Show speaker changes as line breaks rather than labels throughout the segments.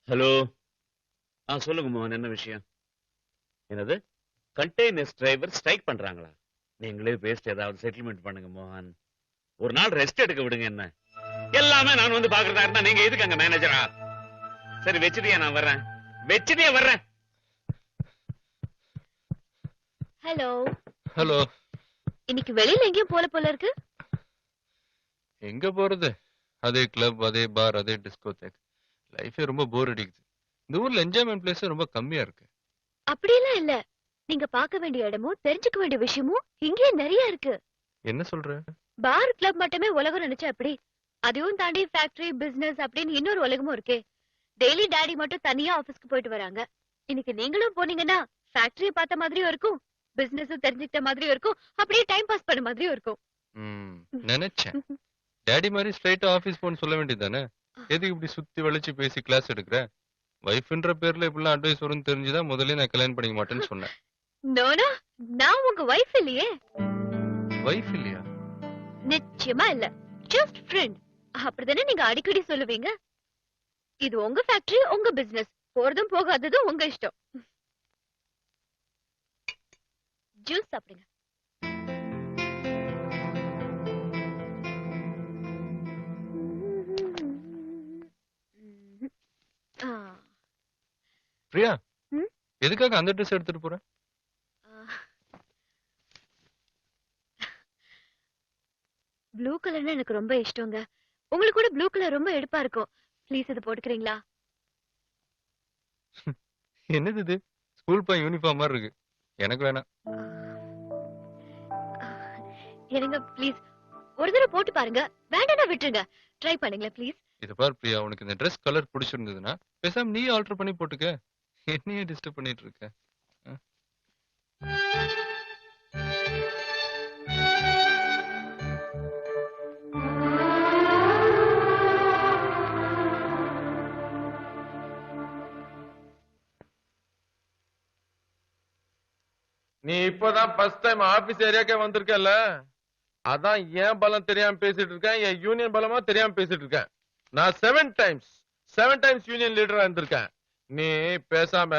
Hello. சொல்லுங்க மோகன், என்ன விஷயம்? என்னது? கண்டெய்னர்ஸ் டிரைவர் ஸ்ட்ரைக் பண்றாங்களா? நீங்களே பேஸ்ட் ஏதாவது செட்டில்மெண்ட் பண்ணுங்க மோகன். ஒரு நாள் ரெஸ்ட் எடுக்க விடுங்க. என்ன எல்லாமே நான் வந்து பாக்குறதா இருந்தா நீங்க எதுக்கு அங்க மேனேஜரா? சரி வச்சுட்டியா, நான் வர்றேன். வச்சுட்டியா, வர்றேன்.
ஹலோ.
ஹலோ.
இன்னைக்கு வெளியில எங்கேயும் போல இருக்கு.
எங்க போறது? அதே கிளப், அதே பார், அதே டிஸ்கோதேக். லைஃபே ரொம்ப போர் அடிக்குது. இந்த ஊர்ல என்ஜாய்மெண்ட் பிளேஸ் ரொம்ப கம்மியா இருக்கு.
அப்படியெல்லாம் இல்ல. நீங்க பார்க்க வேண்டிய இடமும் தெரிஞ்சுக்க வேண்டிய விஷயமும் இங்கேயே நிறைய இருக்கு.
என்ன சொல்ற?
பார் கிளப் மட்டுமே உலகம் நினைச்சா அப்படி. அதையும் தாண்டி ஃபேக்டரி பிசினஸ் அப்படின்னு இன்னொரு உலகமும் இருக்கே. டெய்லி டாடி மட்டும் தனியா ஆபீஸ்க்கு போயிட்டு வராங்க. இன்னைக்கு நீங்களும் போனீங்கன்னா ஃபேக்டரியை பார்த்த மாதிரியும் இருக்கும், பிசினஸும் தெரிஞ்சுக்கிட்ட மாதிரியும் இருக்கும், அப்படியே டைம் பாஸ் பண்ண மாதிரியும் இருக்கும்.
நினைச்சேன். டேடி மாதிரி ஸ்ட்ரைட்டா ஆபீஸ் போன்னு சொல்ல வேண்டியதானே? எதுக்கு இப்படி சுத்தி வளைச்சு பேசி கிளாஸ் எடுக்கிற? வைஃப்ன்ற பேர்ல இப்படிலாம் அட்வைஸ் வரும்னு தெரிஞ்சுதான் முதல்ல நான் கல்யாணம் பண்ணிக்க மாட்டேன்னு சொன்னேன்.
நோனா, நான் உங்க வைஃப் இல்லையே.
வைஃப் இல்லையா?
நிச்சயமா இல்ல. Just friend. அப்படிதானே நீங்க அடிக்கடி சொல்லுவீங்க. இது உங்க ஃபேக்டரி, உங்க பிசினஸ். போறதும் போகாததும் உங்க இஷ்டம். ஜூஸ் சாப்பிடுங்க. ஆ.
பிரியா,
ம்?
எதுக்காக அந்த ட்ரெஸ் எடுத்துட்டு போற?
ப்ளூ கலர்னா எனக்கு ரொம்ப இஷ்டங்க. உங்களுக்கு கூட ப்ளூ கலர் ரொம்ப எடுப்பா இருக்கும். ப்ளீஸ் இது போட்டுக்கிறீங்களா?
என்னது இது? ஸ்கூல் போய் யூனிஃபார்ம் மாதிரி இருக்கு. எனக்கு வேணாம்.
எனக்கு ப்ளீஸ் ஒரு தடவை போட்டு பாருங்க. வேண்டாம்னா விட்டுருங்க. ட்ரை பண்ணுங்களேன் ப்ளீஸ்.
இத பார் பிரியா, உனக்கு இந்த ட்ரெஸ் கலர் பிடிச்சிருந்ததுன்னா பேசாம நீ ஆல்டர் பண்ணி போட்டுக்க. என்னையே டிஸ்டர்ப் பண்ணிட்டு இருக்க. ஆ?
நீ இப்பதான் ஃபர்ஸ்ட் டைம் ஆபீஸ் ஏரியாக்கே வந்திருக்கல, அதான் ஏன் பலம் தெரியாம பேசிட்டு இருக்கேன், என் யூனியன் பலமா தெரியாம பேசிட்டு இருக்கேன். நான் 7 டைம்ஸ் யூனியன் லீடரா இருந்திருக்கேன். நீ பேசாம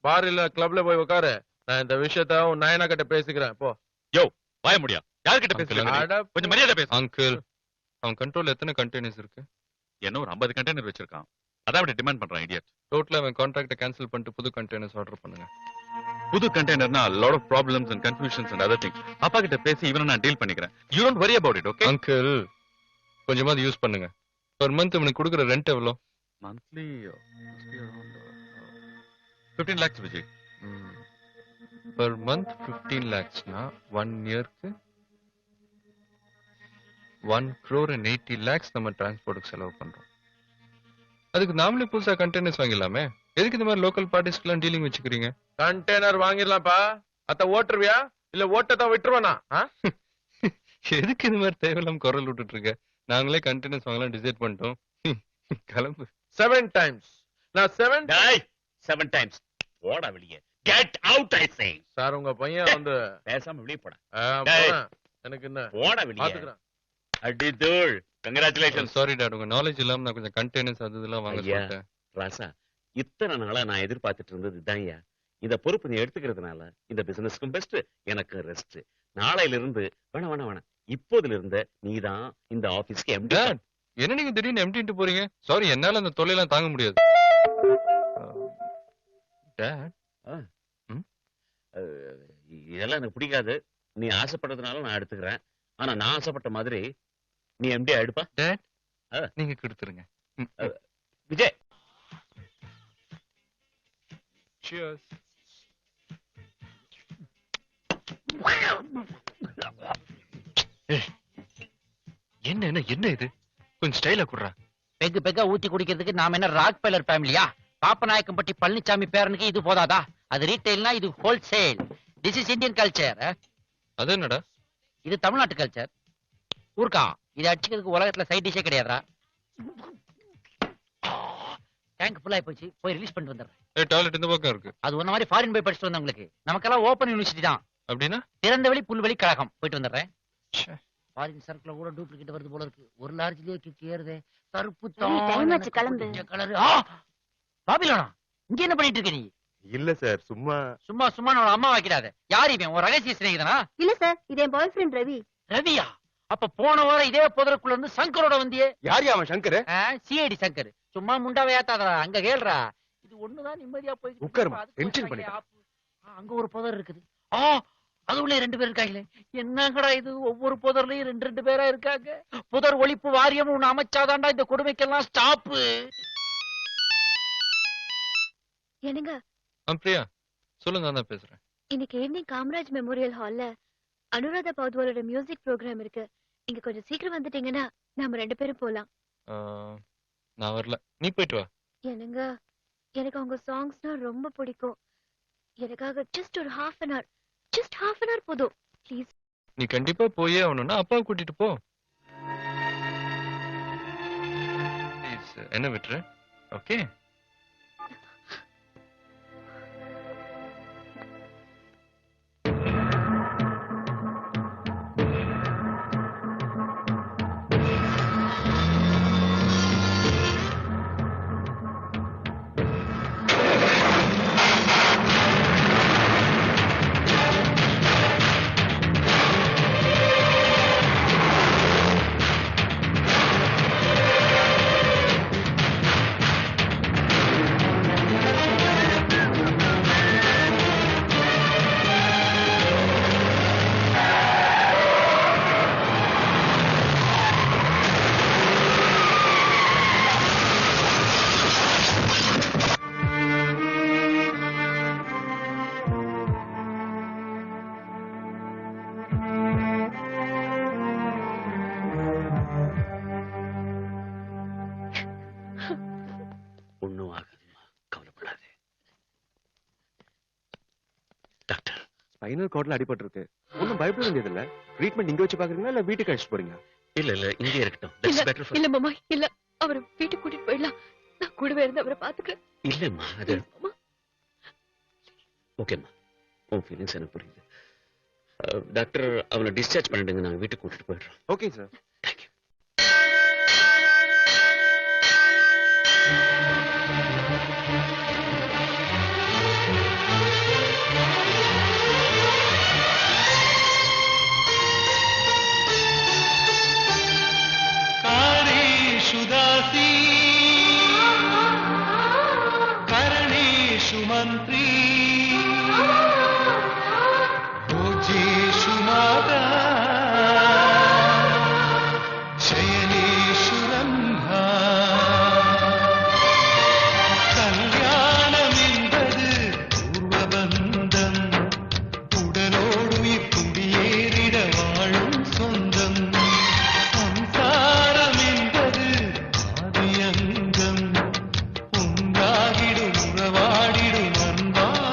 பார் இல்ல கிளப்ல போய் உட்காரு. நான் இந்த விஷயத்த உன் நயனா கிட்ட பேசிக்கிறேன். போ.
யோ, வாய முடியா? யார்கிட்ட
Uncle,
பேசுறீங்க?
அட,
கொஞ்சம் மரியாதை பேசு.
அங்கிள், அவன் கண்ட்ரோல் எத்தனை கண்டெய்னர்ஸ் இருக்கு?
என்ன ஒரு 50 கண்டெய்னர் வச்சிருக்கான். அதான் அப்படி டிமாண்ட் பண்றான் இடியட்.
டோட்டலா அவன் கான்ட்ராக்ட கேன்சல் பண்ணிட்டு புது கண்டெய்னர்ஸ் ஆர்டர் பண்ணுங்க.
புது கண்டெய்னர்னா lot of problems and confusions and other things. அப்பா கிட்ட பேசி இவனை நான் டீல் பண்ணிக்கிறேன். You don't worry about it, okay?
Uncle, கொஞ்சமாவது யூஸ் பண்ணுங்க. பர் மந்த் இவனுக்கு கொடுக்குற ரெண்ட் எவ்வளோ?
Monthly 15 lakhs Vijay.
Per month 15 lakhsனா 1 இயர்க்கு 1 crore and 80 lakhs நம்ம டிரான்ஸ்போர்ட்டுக்கு செலவு பண்றோம். அதுக்கு நாமளே புதுசா கண்டெய்னர்ஸ் வாங்கிடலாமே. எதுக்கு இந்த மாதிரி லோக்கல் பார்ட்டிஸ்க்குலாம் டீலிங் வச்சுக்கிறீங்க?
கண்டெய்னர் வாங்கிடலாம்ப்பா. அத்த ஓட்டுருவியா இல்ல ஓட்டத்தான் விட்டுருவானா?
எதுக்கு இந்த மாதிரி தேவையில்லாம குரல் விட்டுட்டு இருக்க? நாங்களே கண்டெய்னர்ஸ் வாங்கலாம் டிசைட் பண்ணிட்டோம். கிளம்பு.
7 டைம்ஸ். நான் 7
டேய், 7 times. போடா வெளியே. Get out I say.
Sir, உங்க பையன் வந்து
பேசாம வெளியே போடா.
போறேன். எனக்கு என்ன
போடா வெளியே.
பாத்துக்கிறேன்.
அடி தூள். கங்க்ராச்சுலேஷன்ஸ்.
சாரி டாட், உங்க நாலேஜ் இல்லாம நான் கொஞ்சம் கண்டெய்னர்ஸ் அது இதெல்லாம் வாங்க
ஐயா,
சொல்லிட்டேன்.
ராசா, இத்தனை நாளா நான் எதிர்பார்த்துட்டு இருந்தது இதான்யா. இந்த பொறுப்பு நீ எடுத்துக்கிறதுனால இந்த பிசினஸ்க்கும் பெஸ்ட், எனக்கு ரெஸ்ட். நாளையில இருந்து வேணாம், இப்போதுல இருந்து நீதான் இந்த ஆபீஸ்க்கு எம்டி.
Dad, என்ன நீங்க திடீர்னு எம்டிட்டு போறீங்க? சாரி, என்னால அந்த தொல்லையெல்லாம் தாங்க முடியாது. Dad,
இதெல்லாம் எனக்கு பிடிக்காது. நீ ஆசைப்படுறதுனால நான் எடுத்துக்கிறேன். ஆனா நான் ஆசைப்பட்ட மாதிரி நீ எம்டி ஆயிடுப்பா.
Dad, நீங்க கொடுத்துருங்க.
விஜய்.
Cheers. என்ன இது? கொஞ்சம் ஸ்டைலா குடுறா.
பெக்கு பெக்கா ஊத்தி குடிக்கிறதுக்கு நாம என்ன ராக் பெல்லர் ஃபேமிலியா? பாப்பநாயக்கம்பட்டி பழனிசாமி பேரனுக்கு இது போதாதா? அது ரீட்டைல்னா இது wholesale. This is Indian culture.
அது என்னடா?
இது தமிழ்நாட்டு கல்ச்சர். ஊர்க்கா, இதை அடிச்சுக்கிறதுக்கு உலகத்துல சைட் டிஷே கிடையாதுடா. டேங்க் ஃபுல்லா போச்சு, போய் ரிலீஸ் பண்ணிட்டு வந்துடுறேன்.
டாய்லெட் இந்த பக்கம் இருக்கு.
அது ஒன்ன மாதிரி ஃபாரின் போய் படிச்சுட்டு வந்தவங்களுக்கு. நமக்கெல்லாம் ஓப்பன் யூனிவர்சிட்டி தான்.
அப்படின்னா
திறந்தவெளி புல்வெளி கழகம். போயிட்டு வந்துடுறேன். ஃபாரின் சர்க்கிள் கூட டூப்ளிகேட் வருது போல இருக்கு. ஒரு லார்ஜ்லயே கிக் ஏறுதே. கருப்பு
டைம் ஆச்சு, கிளம்பு.
கலர். பாபிலோனா இங்க என்ன பண்ணிட்டு இருக்க நீ?
இல்ல சார், சும்மா.
சும்மா சும்மா நான் அம்மா வைக்கிறாத. யார் இவன்? ஒரு ரகசிய சிநேகிதனா?
இல்ல சார், இது என் பாய் ஃப்ரெண்ட் ரவி.
ரவியா? அப்ப போன வாரம் இதே புதருக்குள்ள இருந்து சங்கரோட வந்தியே.
யார் அவன்? சங்கர்?
சிஐடி சங்கர். சும்மா முண்டாவை ஏத்தாதடா, அங்க கேளுடா. இது ஒண்ணுதான் நிம்மதியா போய்
உட்காருமா, டென்ஷன் பண்ணிக்க.
அங்க ஒரு புதர் இருக்குது. அதுக்குள்ளே 2 பேர் இருக்காங்களே. என்னங்கடா இது, ஒவ்வொரு புதர்லயும் 2 பேரா இருக்காங்க. புதர் ஒழிப்பு வாரியம் ஒண்ணு அமைச்சாதான்டா இந்த கொடுமைக்கெல்லாம் ஸ்டாப்பு.
என்னங்க,
பிரியா சொல்லுங்க, நான் தான் பேசுறேன்.
இன்னைக்கு ஈவினிங் காமராஜ் மெமோரியல் ஹால்ல அனுராதா பௌத்வாலோட மியூசிக் ப்ரோக்ராம் இருக்கு. இங்க கொஞ்சம் சீக்கிரம் வந்துட்டீங்கன்னா நாம 2 பேரும் போலாம்.
நான் வரல, நீ போயிட்டு வா.
என்னங்க, எனக்கு அவங்க சாங்ஸ்னா ரொம்ப பிடிக்கும். எனக்காக ஜஸ்ட் ஒரு half an hour போதும் ப்ளீஸ்.
நீ கண்டிப்பா போயே ஆகணும்னா அப்பாவை கூட்டிட்டு போ. Please, என்ன விட்டுரு. ஓகே?
ஒண்ணும் ஆகாதுமா, கவலைப்படாதே. டாக்டர்,
ஸ்பைனல் கார்ட்ல அடிபட்டு இருக்கு. ஒன்னும் பயப்பட வேண்டியது இல்ல. ட்ரீட்மெண்ட் இங்க வச்சு பாக்குறீங்களா இல்ல வீட்டுக்கு அழைச்சிட்டு போறீங்களா?
இல்ல இங்கே இருக்கட்டும். That's better for-
இல்ல மாமா, இல்ல, அவரை வீட்டுக்கு கூட்டிட்டு போயிடலாம். நான் கூடவே இருந்து அவரை பாத்துக்கிறேன்.
இல்லம்மா, அது ஓகேம்மா, உன் ஃபீலிங்ஸ் எனக்கு புரியுது. டாக்டர், அவனை டிஸ்சார்ஜ் பண்ணிடுங்க, நாங்க வீட்டுக்கு கூட்டிட்டு போயிடுறோம்.
Okay sir.
தேங்க்யூ.
दासी करणेषु मन्त्री भोजेषु माता शयनेषु रम्भा கல்யாணமென்பது பூர்வபந்தம் உடலோடு குடியேறிட வாழும் சொந்தம் சம்சாரம் என்பது ஆதியங்கம் உண்டாகிடும் உறவாடிடும் அன்பான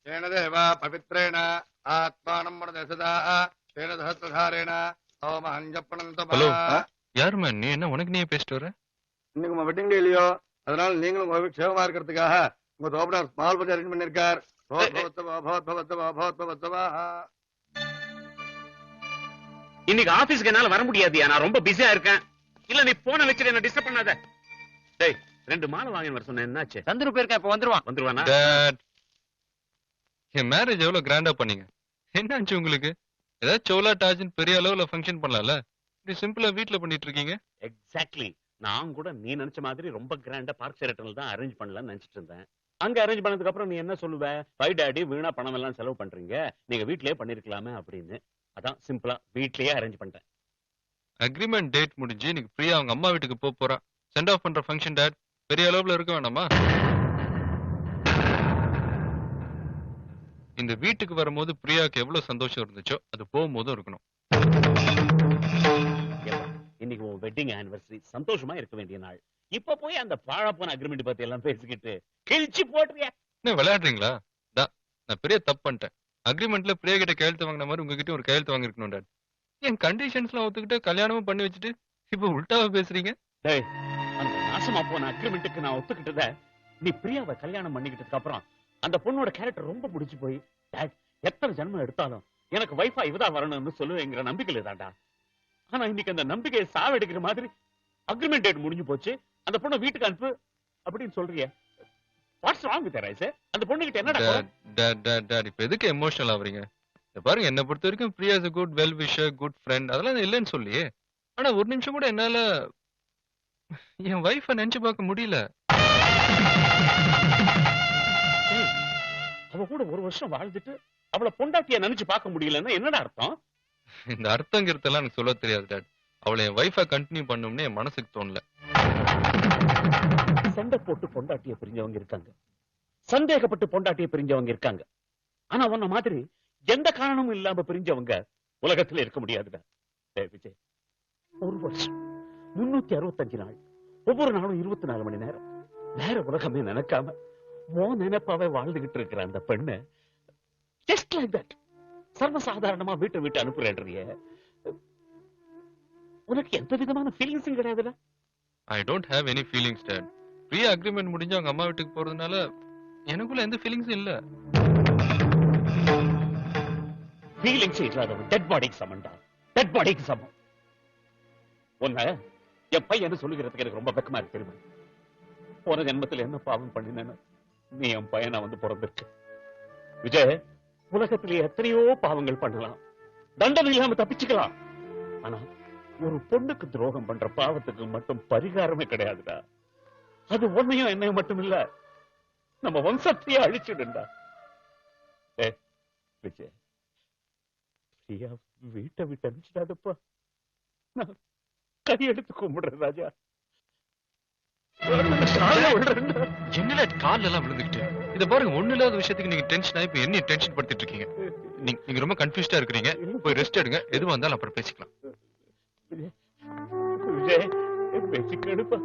येन देवा पवित्रेण आत्मानं मणदसदा तेन सहस्रधारेण ओमहञ्जप्रणन्तमा
ஹலோ யார் மேன் நீ என்ன உனக்கு நீயே பேசிட்டு வர
இன்னைக்கு உங்க வெட்டிங் டே இல்லையோ அதனால நீங்களும் உங்க வீட்டு சேவமா இருக்கிறதுக்காக உங்க தோப்பனார் ஸ்மால் பட்ஜெட் அரேஞ்ச் பண்ணிருக்கார்
இன்னைக்கு ஆபீஸ்க்கு என்னால வர முடியாதுயா, நான் ரொம்ப பிஸியா இருக்கேன். இல்ல நீ போன வச்சுட்டு என்ன டிஸ்டர்ப் பண்ணாத. டேய் 2 மாலை வாங்கி வர சொன்னேன், என்னாச்சு?
சந்துரு போயிருக்கா, இப்ப வந்துருவான்.
வந்துருவானா?
Dad, என் மேரேஜ் எவ்வளவு கிராண்டா பண்ணீங்க, என்னாச்சு உங்களுக்கு? ஏதாவது சோலா டாஜின் பெரிய அளவுல ஃபங்க்ஷன் பண்ணலாம்ல, இப்படி சிம்பிளா வீட்ல பண்ணிட்டு இருக்கீங்க.
எக்ஸாக்ட்லி. நான் கூட நீ நினைச்ச மாதிரி ரொம்ப கிராண்டா பார்க் ஷெரட்டன்ல தான் அரேஞ்ச் பண்ணலாம்னு நினைச்சிட்டு இருந்தேன். அங்க அரேஞ்ச் பண்ணதுக்கு அப்புறம் நீ என்ன சொல்லுவ? பை டாடி வீணா பணம் எல்லாம் செலவு பண்றீங்க, நீங்க வீட்லயே பண்ணிருக்கலாமே அப்படின்னு. அதான் சிம்பிளா வீட்லயே அரேஞ்ச் பண்ணிட்டேன்.
அக்ரிமெண்ட் டேட் முடிஞ்சு இன்னைக்கு பிரியா அவங்க அம்மா வீட்டுக்கு போறா. சென்ட் ஆஃப் பண்ற ஃபங்க்ஷன் டாட் பெரிய அளவுல இருக்க வேணாமா? இந்த வீட்டுக்கு வரும்போது பிரியாக்கு எவ்வளவு சந்தோஷம் இருந்துச்சோ அது போகும்போதும் இருக்கணும்.
இன்னைக்கு உன் வெட்டிங் ஆனிவர்சரி, சந்தோஷமா இருக்க வேண்டிய நாள். இப்ப போய் அந்த பாழா போன அக்ரிமெண்ட் பத்தி எல்லாம் பேசிக்கிட்டு கிழிச்சு போடுறியா?
என்ன விளையாடுறீங்களா? நான் பெரிய தப்பு பண்ணிட்டேன். அக்ரிமெண்ட்ல பிரியா கிட்ட கையெழுத்து வாங்கின மாதிரி உங்ககிட்ட ஒரு கையெழுத்து வாங்கிருக்கணும் டாட். என் கண்டிஷன்ஸ்லாம் ஒத்துக்கிட்டு கல்யாணமும் பண்ணி வச்சுட்டு இப்ப உல்டாவா பேசுறீங்க.
டேய், அந்த நாசமா போன அக்ரிமெண்ட்டுக்கு நான் ஒத்துக்கிட்டத நீ பிரியாவை கல்யாணம் பண்ணிக்கிட்டதுக்கு அப்புறம் அந்த பொண்ணோட கேரக்டர் ரொம்ப பிடிச்சு போய் டாட் எத்தனை ஜென்மம் எடுத்தாலும் எனக்கு வைஃபா இவதான் வரணும்னு சொல்லுவேங்கிற நம்பிக்கையில தான்டா. ஆனா இன்னைக்கு அந்த நம்பிக்கையை சாவடிக்கிற மாதிரி அக்ரிமெண்ட் டேட் முடிஞ்சு போச்சு, அந்த பொண்ணை வீட்டுக்கு அனுப்பு அப்படின்னு சொல்றியே. What's wrong with rice? அந்த பொண்ணு கிட்ட என்னடா?
டாட் இப்ப எதுக்கு எமோஷனல் ஆவறீங்க? பாருங்க, என்ன பொறுத்த வரைக்கும் Priya is a good well wisher, good friend, அதெல்லாம் இல்லைன்னு சொல்லியே. ஆனா ஒரு நிமிஷம் கூட என்னால என் வைஃப நினைச்சு பார்க்க முடியல.
அவ கூட ஒரு வருஷம் வாழ்ந்துட்டு அவளை பொண்டாட்டிய நினைச்சு பார்க்க முடியலன்னா என்னடா அர்த்தம்?
இந்த அர்த்தங்கிறதெல்லாம் எனக்கு சொல்ல தெரியாது டாட். அவளை என் வைஃபா கண்டினியூ பண்ணணும்னு என் மனசுக்கு தோணல.
சண்டை போட்டு பொண்டாட்டிய பிரிஞ்சவங்க இருக்காங்க, சந்தேகப்பட்டு பொண்டாட்டிய பிரிஞ்சவங்க இருக்காங்க. ஆனா உன்ன மாதிரி எந்த காரணமும் இல்லாம பிரிஞ்சவங்க உலகத்துல இருக்க முடியாதுடா. விஜய், ஒரு வருஷம் 365 நாள், ஒவ்வொரு நாளும் 24 மணி நேரம் வேற உலகமே நினைக்காம உன் நினைப்பாவே வாழ்ந்துகிட்டு இருக்கிற அந்த பெண்ணு ஜஸ்ட் லைக் தட் சர்வசாதாரணமா வீட்டை விட்டு அனுப்புறேன்றிய. உனக்கு எந்த விதமான ஃபீலிங்ஸும் கிடையாதுடா?
I don't have any feelings dad. Priya agreement முடிஞ்சு அவங்க அம்மா வீட்டுக்கு போறதுனால எனக்குள்ள எந்த ஃபீலிங்ஸும் இல்ல.
ஃபீலிங்ஸ் இல்லாதவன் டெட் பாடிக்கு சமன்டா, டெட் பாடிக்கு சமம். உன்ன என் பையன் சொல்லுகிறதுக்கு எனக்கு ரொம்ப வெக்கமா இருக்கு தெரியுமா? போன ஜென்மத்துல என்ன பாவம் பண்ணினேன்னு நீ என் பையனா வந்து பிறந்திருக்கு. விஜய், உலகத்திலே எத்தனையோ பாவங்கள் பண்ணலாம், தண்டனை இல்லாம தப்பிச்சுக்கலாம். ஆனா ஒரு பொண்ணுக்கு துரோகம் பண்ற பாவத்துக்கு மட்டும் பரிகாரமே கிடையாதுடா. அது உன்னையும் என்னையும் மட்டும் இல்ல, நம்ம வம்சத்தையே அழிச்சுடுண்டா. விஜய், பிரியா வீட்டை விட்டு அனுப்பிச்சிடாதப்பா. நான் கையெடுத்து கும்பிடுறேன் ராஜா.
என்னல கால்ல எல்லாம் விழுந்துக்கிட்டு இத பாருங்க, ஒண்ணு இல்லாத விஷயத்துக்கு நீங்க டென்ஷன் ஆகி இப்ப என்ன டென்ஷன் படுத்திட்டு இருக்கீங்க. நீங்க ரொம்ப கன்ஃபியூஸ்டா இருக்கிறீங்க. போய் ரெஸ்ட் எடுங்க, எதுவா இருந்தாலும் அப்புறம் பேசிக்கலாம்.
விஜய், பேசிக்கணுப்பா.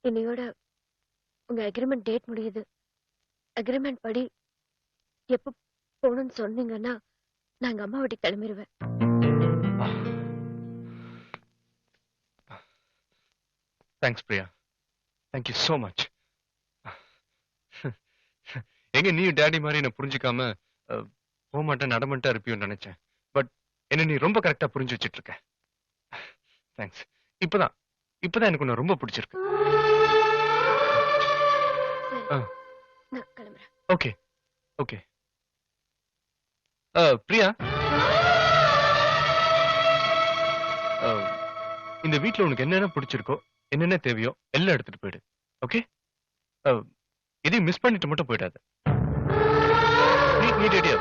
இன்னையோட உங்க அக்ரிமெண்ட் டேட் முடியுது. அக்ரிமெண்ட் படி எப்ப போகணும்னு சொன்னீங்கன்னா நான் எங்க அம்மா வீட்டுக்கு கிளம்பிடுவேன்.
Thanks Priya, thank you so much. எங்க நீ டேடி மாதிரி என்ன புரிஞ்சுக்காம போக மாட்டேன் நடமாட்டா இருப்பியோன்னு நினைச்சேன். பட் என்ன நீ ரொம்ப கரெக்டா புரிஞ்சு வச்சிட்டு இருக்க. தேங்க்ஸ். இப்பதான் எனக்கு உன்னை ரொம்ப பிடிச்சிருக்கு.
நான் கிளம்புறேன்.
Okay okay. பிரியா, இந்த வீட்ல உனக்கு என்னென்ன பிடிச்சிருக்கோ என்னென்ன தேவையோ எல்லாம் எடுத்துட்டு போயிடு. ஓகே? இதையும் மிஸ் பண்ணிட்டு மட்டும் போயிடாத. நீ ரெடியா?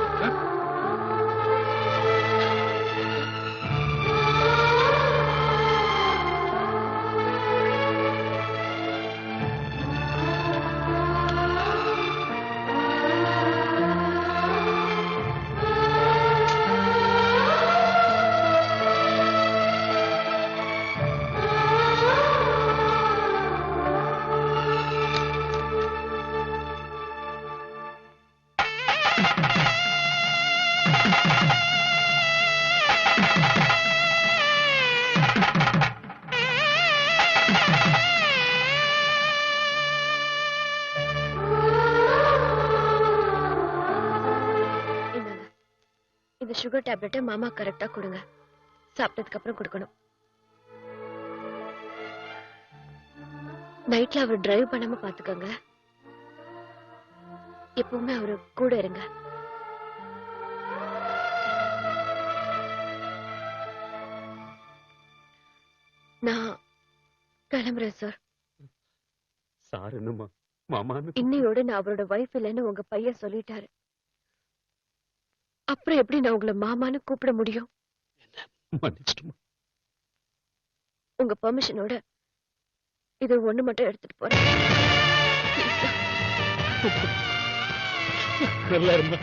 இந்த சுகர் டேப்லெட்டை மாமா கரெக்டா கொடுங்க. சாப்பிட்டதுக்கு அப்புறம் கொடுக்கணும். நைட்ல அவர் டிரைவ் பண்ணாம பாத்துக்கோங்க. எப்பவுமே அவரு கூட இருங்க. நான் கிளம்புறேன் சார்.
சார் என்னமா மாமான்னு
இன்னையோட நான் அவரோட வைஃப் இல்லைன்னு உங்க பையன் சொல்லிட்டாரு. அப்புறம் எப்படி நான் உங்களை மாமான்னு கூப்பிட முடியும்?
மன்னிச்சிடுமா.
உங்க பெர்மிஷனோட இது ஒண்ணு மட்டும் எடுத்துட்டு போறேன்.
நல்லா இருந்தா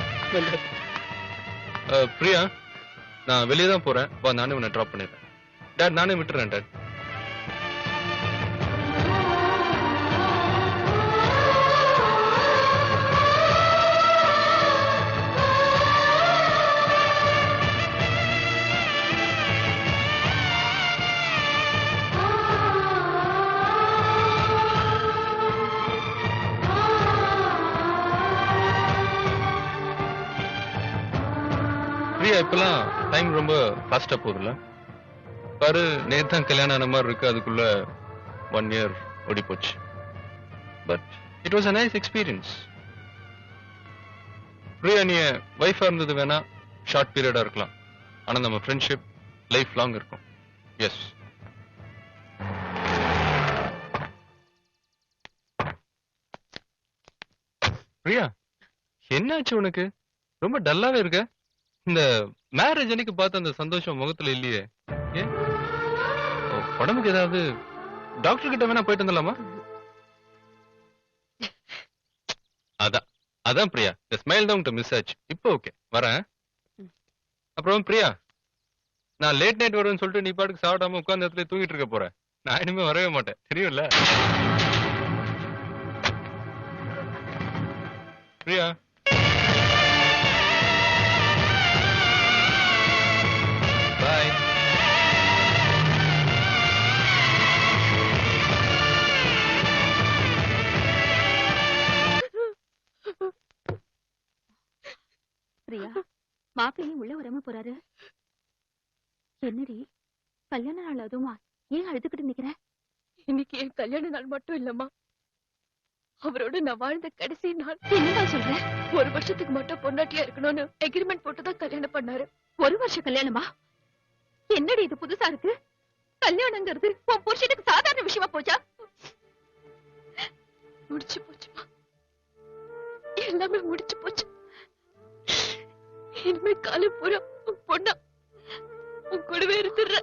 பிரியா, நான் வெளியே தான் போறேன். வா, நானே உன்னை ட்ராப் பண்ணிடுறேன். டாட், நானே விட்டுறேன் டாட். பிரியா, இப்பெல்லாம் டைம் ரொம்ப ஃபாஸ்டா போகுதுல்ல? பாரு, நேத்தான் கல்யாணம் ஆன மாதிரி இருக்கு, அதுக்குள்ள 1 year ஓடி போச்சு. But it was a nice experience. Priya, நீ வைஃபா இருந்தது வேணா ஷார்ட் பீரியடா இருக்கலாம், ஆனா நம்ம ஃப்ரெண்ட்ஷிப் லைஃப் லாங் இருக்கும். எஸ். பிரியா, என்னாச்சு உனக்கு? ரொம்ப டல்லாவே இருக்க. இந்த மேரேஜ் அன்னைக்கு பார்த்த அந்த சந்தோஷம் முகத்துல இல்லையே. ஏன்? உடம்புக்கு ஏதாவது டாக்டர் கிட்ட வேணா போயிட்டு வந்துடலாமா? அதான் பிரியா, இந்த ஸ்மைல் தான் உங்கள்கிட்ட மிஸ் ஆச்சு. இப்போ ஓகே, வரேன். அப்புறம் பிரியா, நான் லேட் நைட் வருவேன்னு சொல்லிட்டு நீ பாட்டுக்கு சாப்பிடாம உட்கார்ந்த இடத்துல தூங்கிட்டு இருக்க போறேன். நான் இனிமே வரவே மாட்டேன், தெரியும்ல? பிரியா, பாய்.
பிரியா, மாப்பிள்ளையும் உள்ள வராம போறாரு. என்னடி கல்யாண நாள் அதுமா? ஏன் அழுதுகிட்டு நிக்கிற? இன்னைக்கு என் கல்யாண நாள் மட்டும் இல்லம்மா, அவரோட நான் வாழ்ந்த கடைசி நாள். என்னடா சொல்ற? 1 வருஷத்துக்கு மட்டும் பொண்டாட்டியா இருக்கணும்னு எக்ரிமெண்ட் போட்டுதான் கல்யாணம் பண்ணாரு. 1 வருஷம் கல்யாணமா? என்னடி இது புதுசா இருக்கு? கல்யாணங்கிறது உன் புருஷனுக்கு சாதாரண விஷயமா போச்சா? முடிச்சு போச்சுமா, எல்லாமே முடிச்சு போச்சு. இனிமே காலம் பூரா பொண்ணா உன் கூடவே இருந்துடுற.